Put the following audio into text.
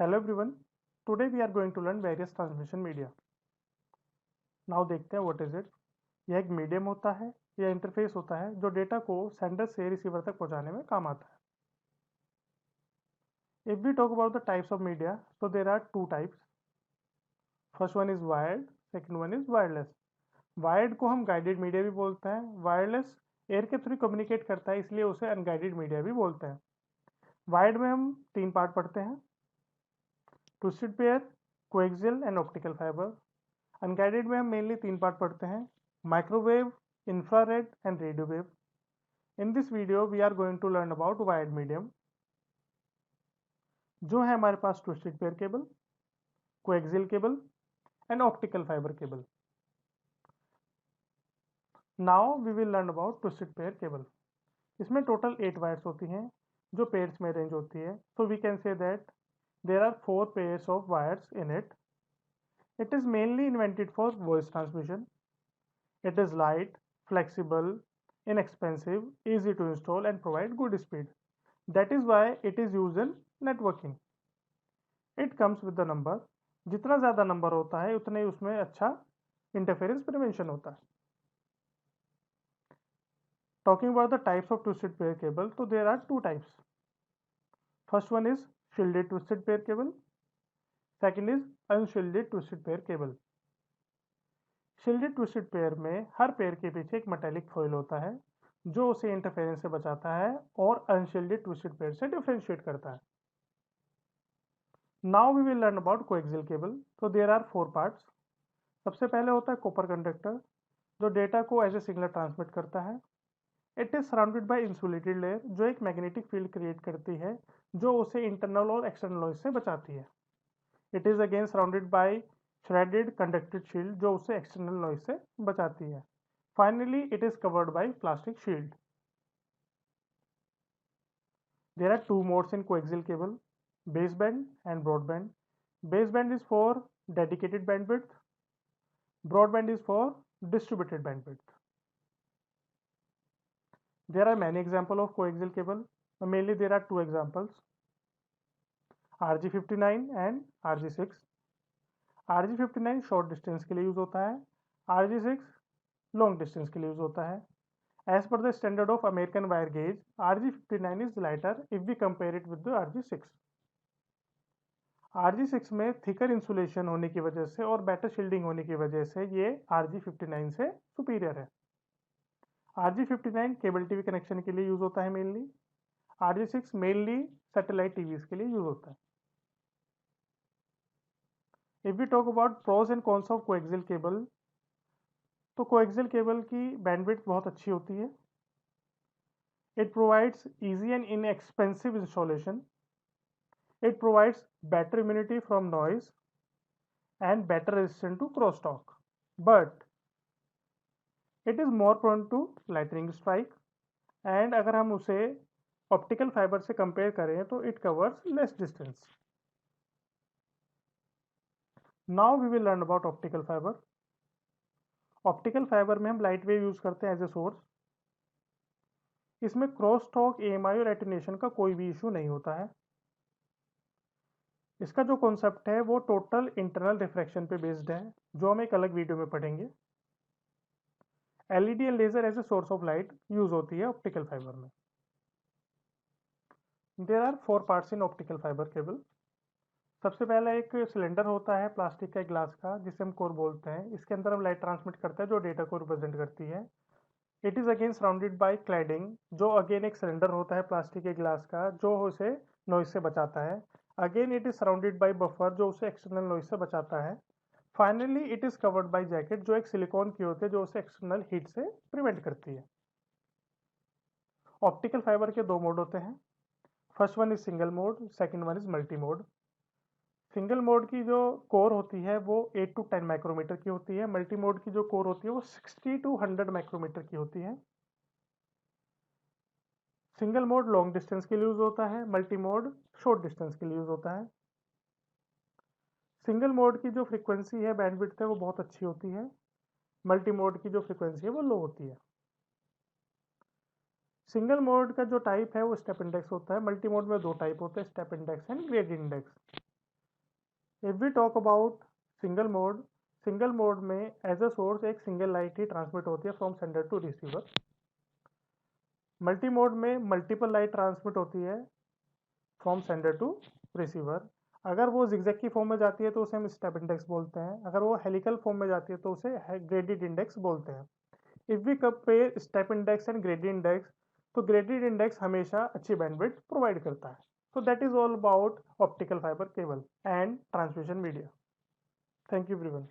Hello everyone, today we are going to learn various transmission media. Now देखते हैं what is it. यह एक medium होता है या इंटरफेस होता है जो डेटा को सेंडर से रिसीवर तक पहुंचाने में काम आता है। If we talk about the types of media, so there are two types. First one is wired, second one is wireless. Wired को हम गाइडेड मीडिया भी बोलते हैं। वायरलेस एयर के थ्रू कम्युनिकेट करता है, इसलिए उसे अनगाइडेड मीडिया भी बोलते हैं। वायर्ड में हम तीन पार्ट पढ़ते हैं: twisted pair, coaxial and optical fibre. Unguided में हम मेनली तीन पार्ट पढ़ते हैं: microwave, infrared and radio wave. In this video we are going to learn about wired medium, जो है हमारे पास twisted pair cable, coaxial cable and optical fibre cable. Now we will learn about twisted pair cable. इसमें total 8 wires होती हैं जो pairs में arrange होती है। So we can say that there are 4 pairs of wires in it. It is mainly invented for voice transmission. It is light, flexible, inexpensive, easy to install and provide good speed. That is why it is used in networking. It comes with the number. जितना ज़्यादा number होता है उतने ही उसमें अच्छा interference prevention होता है। Talking about the types of twisted pair cable, so there are two types. First one is shielded twisted pair cable. Second is unshielded twisted pair cable. Shielded twisted pair में हर pair के पीछे एक metallic foil होता है जो उसे interference से बचाता है और अनशील्डेड ट्विस्टेड पेयर से डिफरेंशिएट करता है। Now we will learn about coaxial cable. तो देयर आर 4 पार्ट्स। सबसे पहले होता है कॉपर कंडक्टर, जो डेटा को एज ए सिग्नल ट्रांसमिट करता है। It is surrounded by insulated layer, जो एक मैग्नेटिक फील्ड क्रिएट करती है जो उसे इंटरनल और एक्सटर्नल नॉइज से बचाती है। It is again surrounded by shredded conducted shield, जो उसे एक्सटर्नल नॉइज से बचाती है। Finally it is covered by plastic shield. There are two modes in coaxial cable: baseband and broadband. Baseband is for dedicated bandwidth. Broadband is for distributed bandwidth. There are many examples of coaxial cable. Mainly there are two examples: RG59 and RG6. RG59 short distance के लिए use होता है, RG6 long distance के लिए use होता है। As per the standard of American wire gauge, RG59 is lighter if we compare it with the RG6. RG6 में thicker insulation होने की वजह से और बेटर शील्डिंग होने की वजह से ये RG59 से सुपीरियर है। RG59 केबल टीवी कनेक्शन के लिए यूज होता है mainly. RG6 mainly satellite TVs के लिए यूज होता है। If we talk about pros and cons of coaxial cable, तो कोएक्सियल केबल की बैंडविड्थ बहुत अच्छी होती है। It provides easy and inexpensive installation. It provides better immunity from noise and better resistance to crosstalk, but it is more prone to lightning strike. And अगर हम उसे optical fibre से compare करें तो it covers less distance. Now we will learn about optical fiber. Optical fibre में हम light wave use करते हैं एज ए सोर्स। इसमें क्रॉस टॉक, AMI और एटेन्यूएशन का कोई भी इशू नहीं होता है। इसका जो कॉन्सेप्ट है वो टोटल इंटरनल रिफ्रैक्शन पे बेस्ड है, जो हम एक अलग वीडियो में पढ़ेंगे। LED and laser as a source of light use होती है ऑप्टिकल फाइबर में। There are 4 parts in optical fibre cable. सबसे पहला एक सिलेंडर होता है प्लास्टिक का, ग्लास का, जिसे हम कोर बोलते हैं। इसके अंदर हम लाइट ट्रांसमिट करते हैं जो डेटा को रिप्रेजेंट करती है। It is again surrounded by cladding, जो अगेन एक सिलेंडर होता है प्लास्टिक के ग्लास का, जो उसे नॉइज से बचाता है। Again it is surrounded bye buffer, जो उसे एक्सटर्नल नॉइज से बचाता है। Finally it is covered bye jacket, जो एक सिलिकॉन की होती है, जो उसे एक्सटर्नल हीट से प्रिवेंट करती है। ऑप्टिकल फाइबर के दो मोड होते हैं। First one is single mode, second one is multi mode. Single mode की जो कोर होती है वो 8 to 10 माइक्रोमीटर की होती है। मल्टी मोड की जो कोर होती है वो 60 to 100 माइक्रोमीटर की होती है। सिंगल मोड लॉन्ग डिस्टेंस के लिए यूज होता है, मल्टी मोड शॉर्ट डिस्टेंस के लिए यूज होता है। सिंगल मोड की जो फ्रीक्वेंसी है, बैंडविड्थ है, वो बहुत अच्छी होती है। मल्टी मोड की जो फ्रीक्वेंसी है वो लो होती है। सिंगल मोड का जो टाइप है वो स्टेप इंडेक्स होता है। मल्टी मोड में दो टाइप होते हैं, step index and gradient index. If we talk about single mode में एज अ सोर्स एक सिंगल लाइट ही ट्रांसमिट होती है from sender to receiver. Multi mode में मल्टीपल लाइट ट्रांसमिट होती है फ्रॉम सेंडर टू रिसीवर। अगर वो जिगजैग की फॉर्म में जाती है तो उसे हम स्टेप इंडेक्स बोलते हैं, अगर वो हेलिकल फॉर्म में जाती है तो उसे ग्रेडियंट इंडेक्स बोलते हैं। If we compare step index and gradient index, तो ग्रेडियंट इंडेक्स हमेशा अच्छी बैंडविड्थ प्रोवाइड करता है। So that is all about optical fiber cable and transmission media. Thank you everyone.